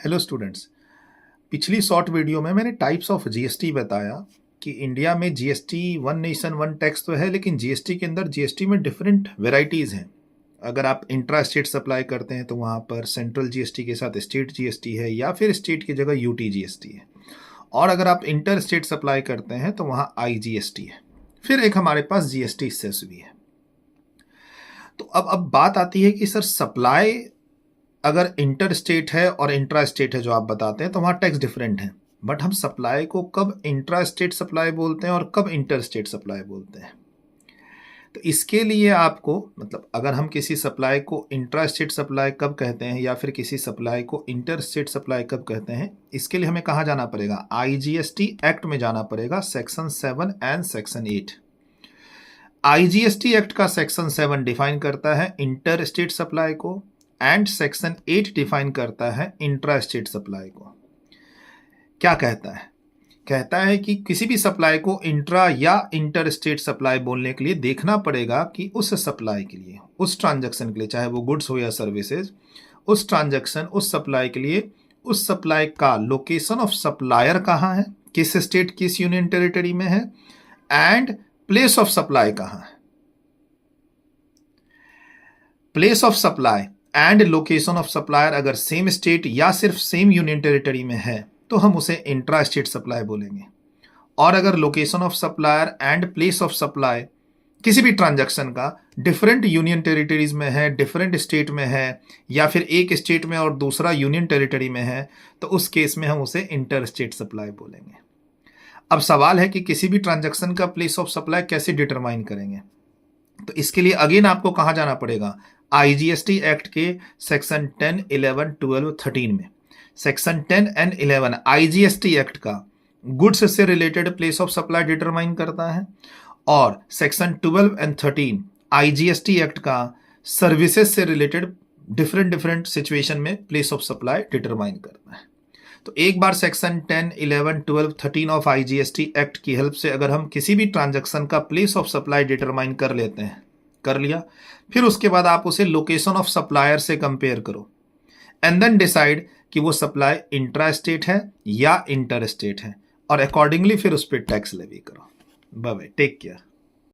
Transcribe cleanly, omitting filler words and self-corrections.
Hello students. पिछली short video में मैंने टाइप्स ऑफ जीएसटी बताया कि इंडिया में GST one nation one tax तो है, लेकिन जीएसटी के अंदर जीएसटी में डिफरेंट वेराइटीज़ हैं। अगर आप इंट्रा स्टेट सप्लाई करते हैं तो वहाँ पर सेंट्रल जीएसटी के साथ स्टेट जीएसटी है, या फिर स्टेट की जगह यूटी जीएसटी है। और अगर आप इंटर स्टेट सप्लाई करते हैं तो वहाँ आईजीएसटी है। फिर एक हमारे पास जीएसटी सेस भी है। तो अब बात आती है कि सर सप्लाई अगर इंटर स्टेट है और इंट्रा स्टेट है जो आप बताते हैं तो वहाँ टैक्स डिफरेंट है, बट हम सप्लाई को कब इंट्रा स्टेट सप्लाई बोलते हैं और कब इंटर स्टेट सप्लाई बोलते हैं। तो इसके लिए आपको अगर हम किसी सप्लाई को इंट्रा स्टेट सप्लाई कब कहते हैं या फिर किसी सप्लाई को इंटर स्टेट सप्लाई कब कहते हैं, इसके लिए हमें कहाँ जाना पड़ेगा? आईजीएसटी एक्ट में जाना पड़ेगा, section 7 and section 8। IGST act का सेक्शन 7 डिफाइन करता है इंटर स्टेट सप्लाई को एंड सेक्शन 8 डिफाइन करता है इंट्रा स्टेट सप्लाई को। क्या कहता है? कहता है कि किसी भी सप्लाई को इंट्रा या इंटर स्टेट सप्लाई बोलने के लिए देखना पड़ेगा कि उस सप्लाई के लिए, उस ट्रांजैक्शन के लिए, चाहे वो गुड्स हो या सर्विसेज, उस ट्रांजैक्शन, उस सप्लाई के लिए उस सप्लाई का लोकेशन ऑफ सप्लायर कहाँ है, किस स्टेट किस यूनियन टेरिटरी में है, एंड प्लेस ऑफ सप्लाई कहाँ है। Place of supply and location of supplier अगर सेम स्टेट या सिर्फ सेम यूनियन टेरिटरी में है तो हम उसे इंट्रा स्टेट सप्लाई बोलेंगे। और अगर location of supplier and place of supply किसी भी ट्रांजैक्शन का डिफरेंट यूनियन टेरिटरीज में है, डिफरेंट स्टेट में है, या फिर एक स्टेट में और दूसरा यूनियन टेरिटरी में है, तो उस केस में हम उसे इंटर स्टेट सप्लाई बोलेंगे। अब सवाल है कि किसी भी ट्रांजैक्शन का प्लेस ऑफ सप्लाई कैसे डिटरमाइन करेंगे। तो इसके लिए अगेन आपको कहाँ जाना पड़ेगा? आईजीएसटी एक्ट के सेक्शन 10, 11, 12, 13 में। सेक्शन 10 एंड 11 आईजीएसटी एक्ट का गुड्स से related place of supply determine करता है, और सेक्शन 12 एंड 13 आईजीएसटी एक्ट का सर्विसेज से रिलेटेड डिफरेंट सिचुएशन में प्लेस ऑफ सप्लाई डिटरमाइन करता है। तो एक बार सेक्शन 10, 11, 12, 13 ऑफ आईजीएसटी एक्ट की हेल्प से अगर हम किसी भी ट्रांजैक्शन का प्लेस ऑफ सप्लाई डिटरमाइन कर लेते हैं, कर लिया, फिर उसके बाद आप उसे लोकेशन ऑफ सप्लायर से कंपेयर करो एंड देन डिसाइड कि वो सप्लाई इंट्रा स्टेट है या इंटर स्टेट है, और अकॉर्डिंगली फिर उस पर टैक्स लेवी करो। Bye bye, take care.